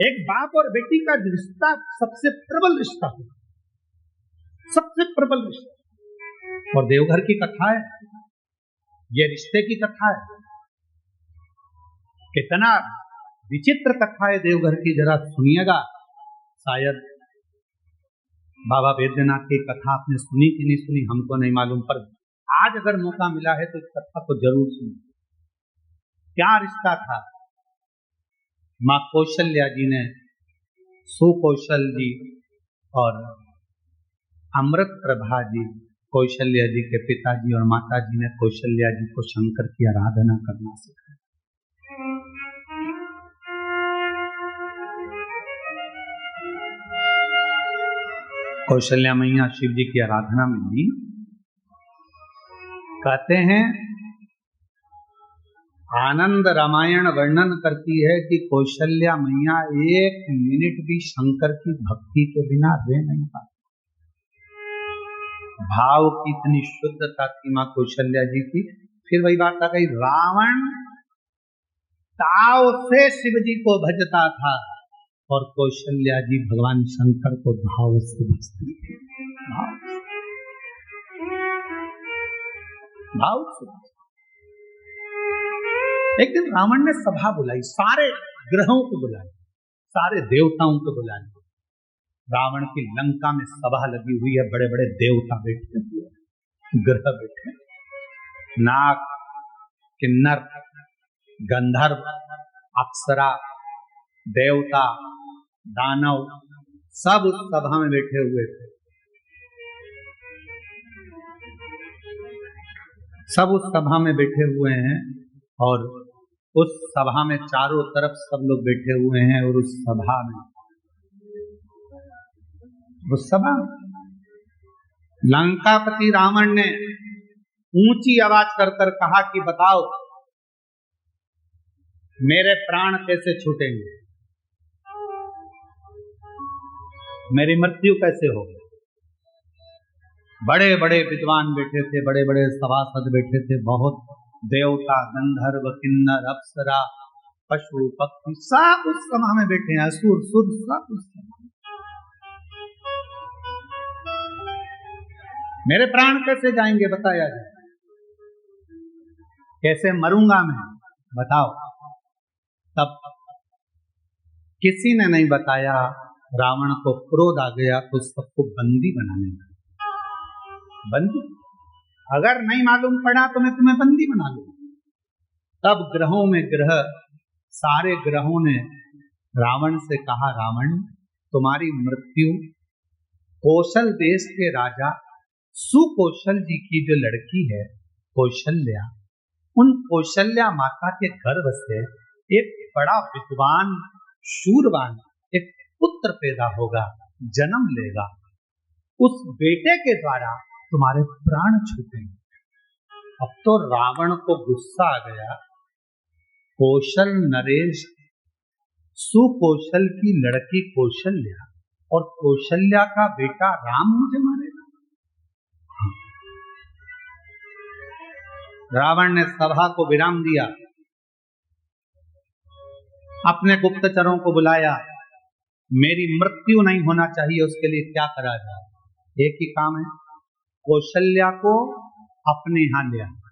एक बाप और बेटी का रिश्ता सबसे प्रबल रिश्ता है, सबसे प्रबल रिश्ता। और देवघर की कथा है, ये रिश्ते की कथा है। कितना विचित्र कथा है देवघर की, जरा सुनिएगा। शायद बाबा बैद्यनाथ की कथा आपने सुनी कि नहीं सुनी हमको नहीं मालूम, पर आज अगर मौका मिला है तो इस कथा को जरूर सुनिए। क्या रिश्ता था? माँ कौशल्या जी ने सुकौशल जी और अमृत प्रभा जी, कौशल्या जी के पिताजी और माता जी ने कौशल्या जी को शंकर की आराधना करना सिखाया। कौशल्या मैया शिव जी की आराधना में भी कहते हैं, आनंद रामायण वर्णन करती है कि कौशल्या मैया एक मिनट भी शंकर की भक्ति के बिना रह नहीं पाती। भाव की इतनी शुद्धता थी मां कौशल्या जी की। फिर वही बात आ गई, रावण ताव से शिव जी को भजता था और कौशल्या जी भगवान शंकर को भाव से भजती थी। भाव से। एक दिन रावण ने सभा बुलाई, सारे ग्रहों को बुलाई, सारे देवताओं को बुलाई। रावण की लंका में सभा लगी हुई है, बड़े बड़े देवता बैठे हुए, ग्रह बैठे, नाग, किन्नर, गंधर्व, अप्सरा, देवता, दानव, सब उस सभा में बैठे हुए थे। सब उस सभा में बैठे हुए हैं और उस सभा में चारों तरफ सब लोग बैठे हुए हैं। और उस सभा में, उस सभा लंकापति रावण ने ऊंची आवाज कर कर कहा कि बताओ मेरे प्राण कैसे छूटेंगे, मेरी मृत्यु कैसे होगी। बड़े बड़े विद्वान बैठे थे, बड़े बड़े सभासद बैठे थे, बहुत देवता, गंधर्व, किन्नर, अप्सरा, पशु, पक्षी सब उस सभा में बैठे हैं, असुर, सुर सब उस सभा में। मेरे प्राण कैसे जाएंगे बताया जाए, कैसे मरूंगा मैं बताओ। तब किसी ने नहीं बताया। रावण को क्रोध आ गया तो सबको बंदी बनाने लगा। बंदी, अगर नहीं मालूम पड़ा तो मैं तुम्हें बंदी बना लूंगा। तब ग्रहों में ग्रह, सारे ग्रहों ने रावण से कहा, रावण तुम्हारी मृत्यु कौशल देश के राजा सुकौशल जी की जो लड़की है कौशल्या, उन कौशल्या माता के गर्भ से एक बड़ा विद्वान शूरवान एक पुत्र पैदा होगा, जन्म लेगा। उस बेटे के द्वारा तुम्हारे प्राण छूटेंगे। अब तो रावण को गुस्सा आ गया। कौशल नरेश, सुकौशल की लड़की कौशल्या और कौशल्या का बेटा राम मुझे मारेगा। रावण ने सभा को विराम दिया, अपने गुप्तचरों को बुलाया। मेरी मृत्यु नहीं होना चाहिए, उसके लिए क्या करा जाए? एक ही काम है, कौशल्या को अपने यहां ले आना।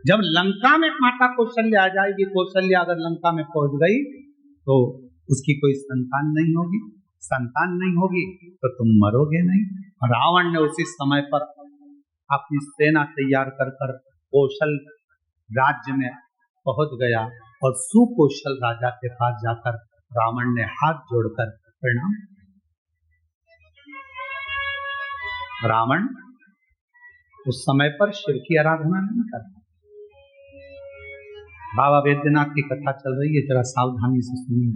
जब लंका में माता कौशल्या आ जाएगी, कौशल्या अगर लंका में पहुंच गई तो उसकी कोई संतान नहीं होगी, संतान नहीं होगी तो तुम मरोगे नहीं। रावण ने उसी समय पर अपनी सेना तैयार कर कर कौशल राज्य में पहुंच गया और सुकौशल राजा के पास जाकर रावण ने हाथ जोड़कर प्रणाम। रावण उस समय पर शिव की आराधना नहीं करता। बाबा बैद्यनाथ की कथा चल रही है, जरा सावधानी से सुनिए।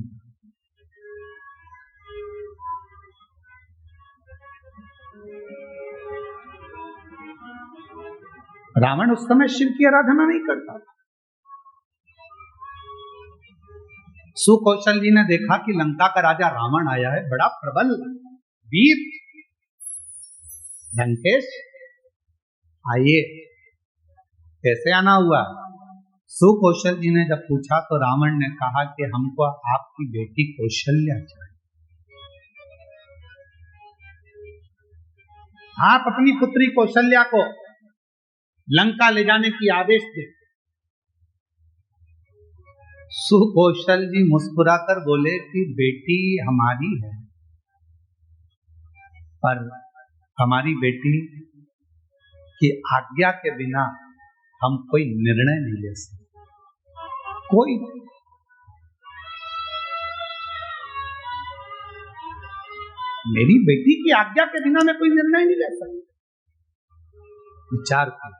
रावण उस समय शिव की आराधना नहीं करता। सुकौशल जी ने देखा कि लंका का राजा रावण आया है, बड़ा प्रबल वीर। लंकेश आइए। कैसे आना हुआ? सुकौशल जी ने जब पूछा तो रावण ने कहा कि हमको आपकी बेटी कौशल्या चाहिए। आप अपनी पुत्री कौशल्या को लंका ले जाने की आदेश दे। सुकौशल जी मुस्कुराकर बोले कि बेटी हमारी है, पर हमारी बेटी की आज्ञा के बिना हम कोई निर्णय नहीं ले सकते। कोई मेरी बेटी की आज्ञा के बिना मैं कोई निर्णय नहीं ले सकता। विचार कर।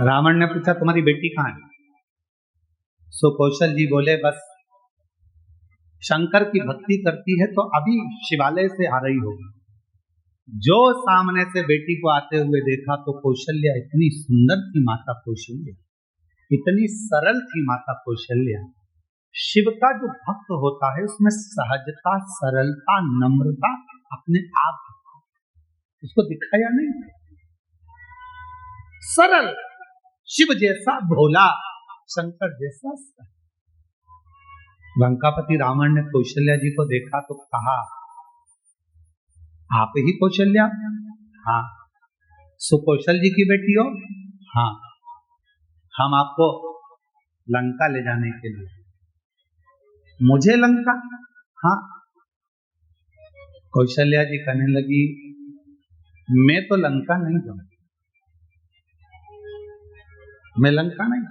रावण ने पूछा तुम्हारी बेटी कहां है? सुकौशल जी बोले बस शंकर की भक्ति करती है तो अभी शिवालय से आ रही होगी। जो सामने से बेटी को आते हुए देखा तो कौशल्या इतनी सुंदर थी माता कौशल्या, इतनी सरल थी माता कौशल्या। शिव का जो भक्त होता है उसमें सहजता, सरलता, नम्रता अपने आप उसको दिखाया नहीं। सरल, शिव जैसा भोला, शंकर जैसा सरल। लंकापति रावण ने कौशल्या जी को देखा तो कहा आप ही कौशल्या? हाँ। सुकौशल जी की बेटी हो? हाँ। हम आपको लंका ले जाने के लिए। मुझे लंका? हाँ। कौशल्या जी कहने लगी मैं तो लंका नहीं जाऊंगी, मैं लंका नहीं।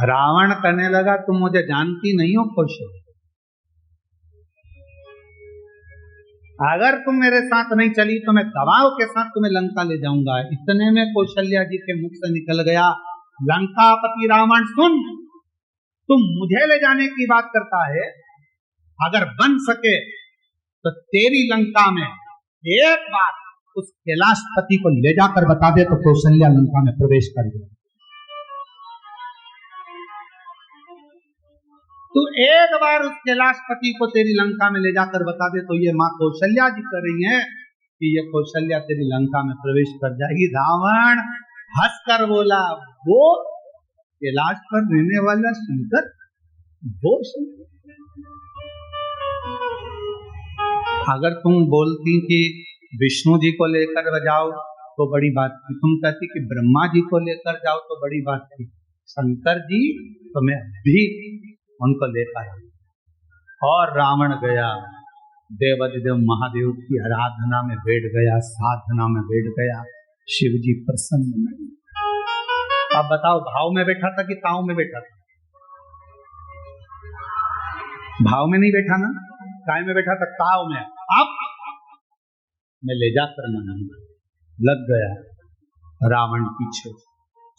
रावण कहने लगा तुम मुझे जानती नहीं हो कौशल्या, अगर तुम मेरे साथ नहीं चली तो मैं दबाव के साथ तुम्हें लंका ले जाऊंगा। इतने में कौशल्या जी के मुख से निकल गया लंकापति रावण सुन, तुम मुझे ले जाने की बात करता है, अगर बन सके तो तेरी लंका में एक बार उस कैलाशपति को ले जाकर बता दे तो कौशल्या लंका में प्रवेश कर दे। तू एक बार उस कैलाशपति को तेरी लंका में ले जाकर बता दे तो ये माँ कौशल्या जी कर रही हैं कि ये कौशल्या तेरी लंका में प्रवेश कर जाएगी। रावण हंसकर बोला वो कैलाश पर रहने वाला शंकर, वो शंकर। अगर तुम बोलती कि विष्णु जी को लेकर जाओ तो बड़ी बात थी, तुम कहती कि ब्रह्मा जी को लेकर जाओ तो बड़ी बात थी, शंकर जी तो मैं भी उनको लेकर आया। और रावण गया देवाधिदेव महादेव की आराधना में बैठ गया, साधना में बैठ गया। शिव जी प्रसन्न नहीं। अब बताओ भाव में बैठा था कि ताव में बैठा था? भाव में नहीं बैठा ना, काय में बैठा था? ताव में। अब मैं ले जाकर मनाऊंगा। लग गया रावण पीछे।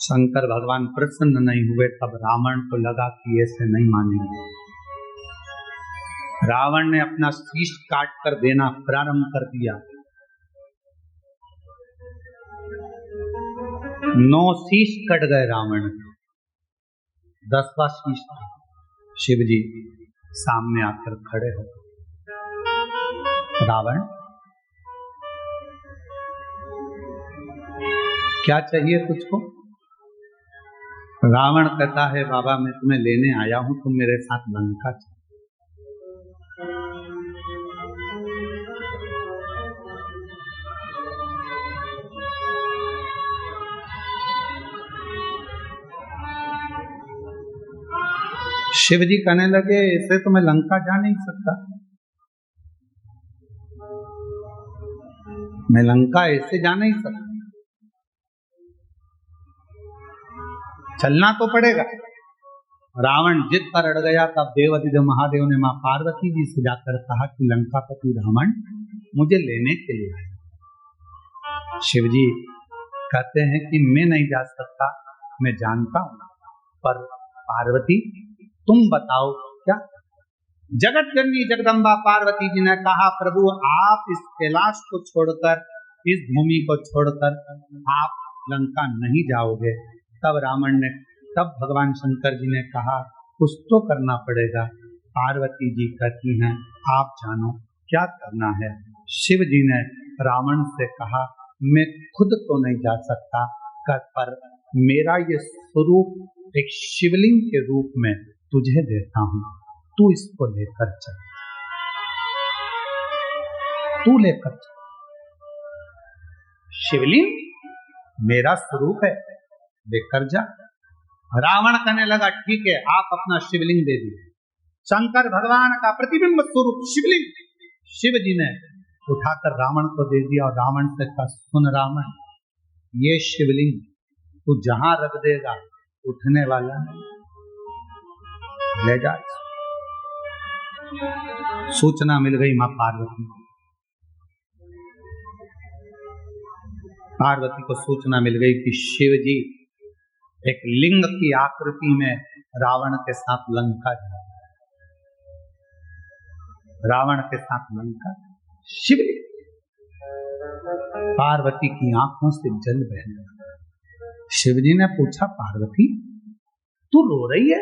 शंकर भगवान प्रसन्न नहीं हुए, तब रावण को लगा कि ऐसे नहीं मानेंगे। रावण ने अपना शीश काट कर देना प्रारंभ कर दिया। 9 शीश कट गए रावण के। 10वां शीश था। शिव जी सामने आकर खड़े हो। रावण क्या चाहिए तुझको? रावण कहता है बाबा मैं तुम्हें लेने आया हूं, तुम मेरे साथ लंका चलो। शिव जी कहने लगे ऐसे तो मैं लंका जा नहीं सकता, मैं लंका ऐसे जा नहीं सकता, चलना तो पड़ेगा। रावण जिद पर अड़ गया। तब देवाधिदेव महादेव ने मां पार्वती जी से जाकर कहा कि लंकापति रावण मुझे लेने के लिए आए। शिव जी कहते हैं कि मैं नहीं जा सकता, मैं जानता हूं, पर पार्वती तुम बताओ क्या? जगत जननी जगदम्बा पार्वती जी ने कहा प्रभु आप इस कैलाश को छोड़कर, इस भूमि को छोड़कर आप लंका नहीं जाओगे। तब भगवान शंकर जी ने कहा कुछ तो करना पड़ेगा। पार्वती जी कहती हैं आप जानो क्या करना है। शिव जी ने रावण से कहा मैं खुद तो नहीं जा सकता, पर मेरा ये स्वरूप एक शिवलिंग के रूप में तुझे देता हूं, तू इसको लेकर चल, तू लेकर चल। शिवलिंग मेरा स्वरूप है, लेकर जा। रावण कहने लगा ठीक है, आप अपना शिवलिंग दे दिए। शंकर भगवान का प्रतिबिंब स्वरूप शिवलिंग शिव जी ने उठाकर रावण को दे दिया और रावण से कहा, सुन रावण, ये शिवलिंग तू जहां रख देगा उठने वाला नहीं, ले जा। सूचना मिल गई मां पार्वती को। पार्वती को सूचना मिल गई कि शिव जी एक लिंग की आकृति में रावण के साथ लंका जा रहे हैं। रावण के साथ लंका, शिवलिंग। पार्वती की आंखों से जल बहने लगा। शिवजी ने पूछा, पार्वती तू रो रही है,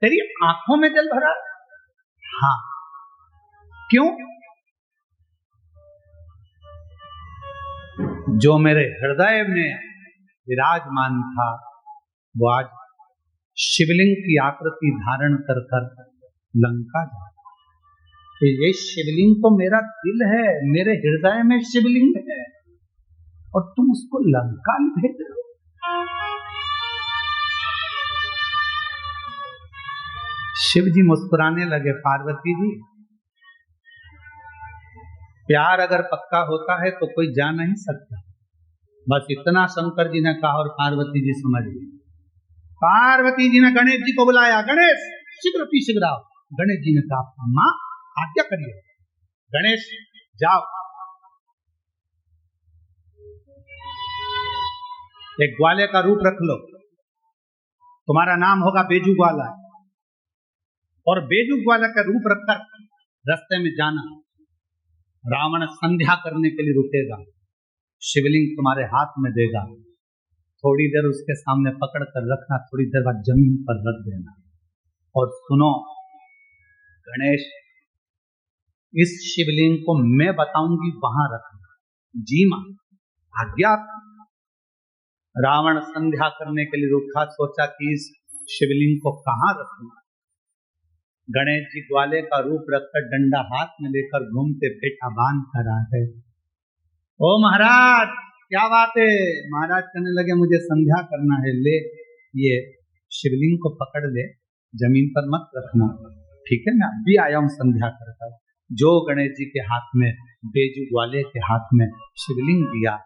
तेरी आंखों में जल भरा? हाँ, क्यों? जो मेरे हृदय में विराजमान था वो आज शिवलिंग की आकृति धारण कर कर लंका जा रहा है। तो ये शिवलिंग तो मेरा दिल है, मेरे हृदय में शिवलिंग है, और तुम उसको लंका में भेज रहे हो। शिव जी मुस्कुराने लगे, पार्वती जी प्यार अगर पक्का होता है तो कोई जा नहीं सकता, बस इतना शंकर जी ने कहा और पार्वती जी समझ गई। पार्वती जी ने गणेश जी को बुलाया, गणेश शीघ्र शीघ्र आओ। गणेश जी ने कहा, मां आज्ञा करिए। गणेश जाओ, एक ग्वाले का रूप रख लो, तुम्हारा नाम होगा बेजू ग्वाला, और बेजू ग्वाला का रूप रखकर रास्ते में जाना। रावण संध्या करने के लिए रुकेगा, शिवलिंग तुम्हारे हाथ में देगा, थोड़ी देर उसके सामने पकड़ कर रखना, थोड़ी देर बाद जमीन पर रख देना। और सुनो गणेश, इस शिवलिंग को मैं बताऊंगी वहां रखना। जी मां, आज्ञा। रावण संध्या करने के लिए रुका, सोचा कि इस शिवलिंग को कहां रखूं। गणेश जी ग्वाले का रूप रखकर डंडा हाथ में लेकर घूमते पेटा बांध कर आ गए। ओ महाराज क्या बात है? महाराज कहने लगे, मुझे संध्या करना है, ले ये शिवलिंग को पकड़ ले, जमीन पर मत रखना। ठीक है, मैं अभी आया हूं संध्या करकर। जो गणेश जी के हाथ में, बेजू ग्वाले के हाथ में शिवलिंग दिया,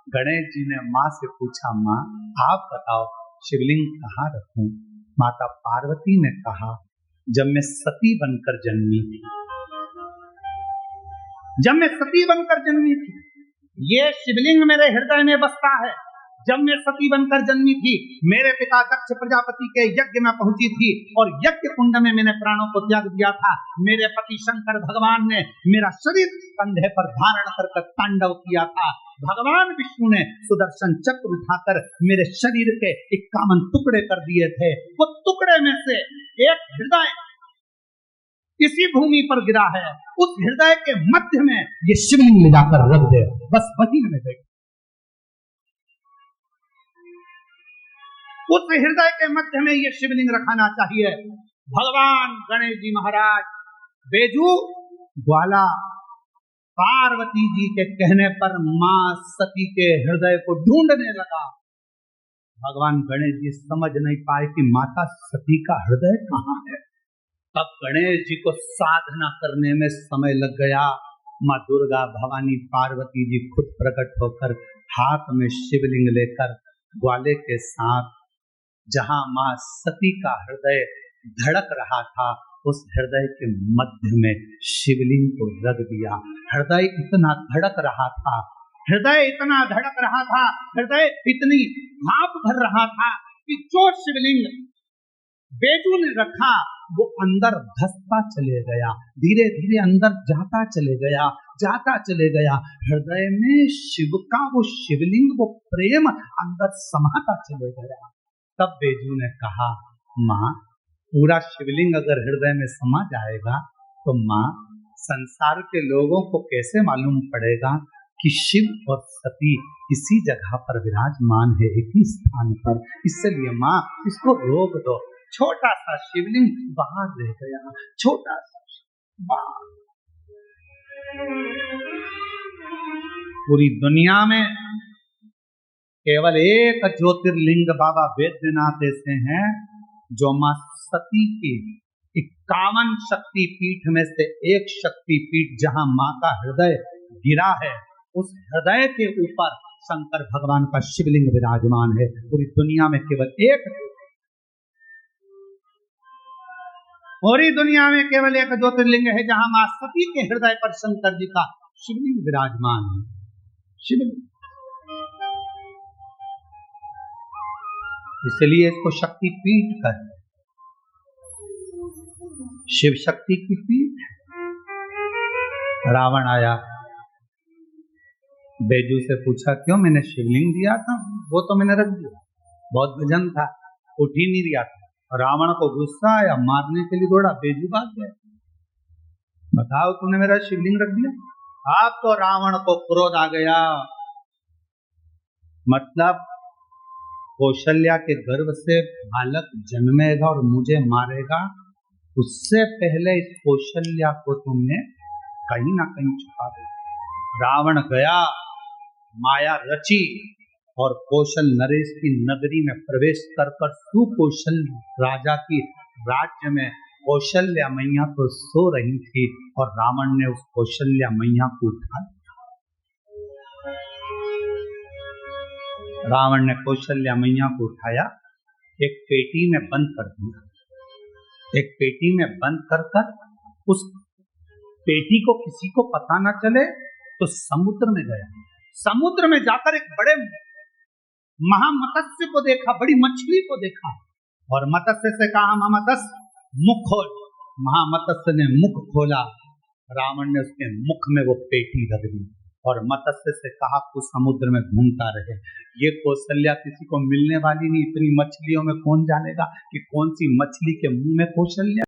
गणेश जी ने माँ से पूछा, माँ आप बताओ शिवलिंग कहाँ रखूं? माता पार्वती ने कहा, जब मैं सती बनकर जन्मी थी, जब मैं सती बनकर जन्मी थी, ये शिवलिंग मेरे हृदय में बसता है। जब मैं सती बनकर जन्मी थी, मेरे पिता दक्ष प्रजापति के यज्ञ में पहुंची थी और यज्ञ कुंड में मैंने प्राणों को त्याग दिया था। मेरे पति शंकर भगवान ने मेरा शरीर कंधे पर धारण कर तांडव किया था। भगवान विष्णु ने सुदर्शन चक्र उठाकर मेरे शरीर के 51 टुकड़े कर दिए थे। वो टुकड़े में से एक हृदय इसी भूमि पर गिरा है, उस हृदय के मध्य में ये शिवलिंग ले जाकर रख दे, बस वही हमें देगा। उस हृदय के मध्य में ये शिवलिंग रखाना चाहिए। भगवान गणेश जी महाराज बेजू ग्वाला पार्वती जी के कहने पर मां सती के हृदय को ढूंढने लगा। भगवान गणेश जी समझ नहीं पाए कि माता सती का हृदय कहाँ है। तब गणेश जी को साधना करने में समय लग गया। माँ दुर्गा भवानी पार्वती जी खुद प्रकट होकर हाथ में शिवलिंग लेकर ग्वाले के साथ जहां माँ सती का हृदय धड़क रहा था, उस हृदय के मध्य में शिवलिंग को रख दिया। हृदय इतना धड़क रहा था, हृदय इतना धड़क रहा था, हृदय इतनी भाप भर रहा था कि जो शिवलिंग बेजू ने रखा वो अंदर धसता चले गया, धीरे धीरे अंदर जाता चले गया, जाता चले गया। हृदय में शिव का वो शिवलिंग, वो प्रेम अंदर समाता चले गया। तब बेजू ने कहा, माँ पूरा शिवलिंग अगर हृदय में समा जाएगा तो माँ संसार के लोगों को कैसे मालूम पड़ेगा कि शिव और सती इसी जगह पर विराजमान है, एक ही स्थान पर। इसलिए माँ इसको रोक दो। छोटा सा शिवलिंग बाहर रह गया, छोटा सा बाहर। पूरी दुनिया में केवल एक ज्योतिर्लिंग बाबा बैद्यनाथ ऐसे हैं जो मां सती की 51 शक्तिपीठ में से एक शक्तिपीठ जहां मां का हृदय गिरा है, उस हृदय के ऊपर शंकर भगवान का शिवलिंग विराजमान है। पूरी दुनिया में केवल एक, पूरी दुनिया में केवल एक ज्योतिर्लिंग है जहां मां सती के हृदय पर शंकर जी का शिवलिंग विराजमान है। शिवलिंग, इसलिए इसको शक्तिपीठ कहते हैं, शिव शक्ति की पीठ है। रावण आया, बैजू से पूछा क्यों? मैंने शिवलिंग दिया था, वो तो मैंने रख दिया, बहुत वजन था, उठ ही नहीं रहा था। रावण को गुस्सा आया, मारने के लिए दौड़ा, बैजू भाग गया। बताओ तूने मेरा शिवलिंग रख दिया। आप तो रावण को क्रोध आ गया, मतलब कौशल्या के गर्भ से बालक जन्मेगा और मुझे मारेगा, उससे पहले इस कौशल्या को तुमने कहीं ना कहीं छुपा दो। रावण गया, माया रची और कौशल नरेश की नगरी में प्रवेश कर सुकौशल राजा की राज्य में कौशल्या मैया तो सो रही थी और रावण ने उस कौशल्या मैया को उठा लिया। रावण ने कौशल्या मैया को उठाया, एक पेटी में बंद कर दिया। एक पेटी में बंद कर उस पेटी को किसी को पता ना चले तो समुद्र में गया। समुद्र में जाकर एक बड़े महामत्स्य को देखा, बड़ी मछली को देखा और मत्स्य से कहा, महामत्स्य मुख खोल। महामत्स्य ने मुख खोला, रावण ने उसके मुख में वो पेटी रख दी और मत्स्य से कहा तू समुद्र में घूमता रहे। ये कौशल्या किसी को मिलने वाली नहीं, इतनी मछलियों में कौन जानेगा कि कौन सी मछली के मुंह में कौशल्या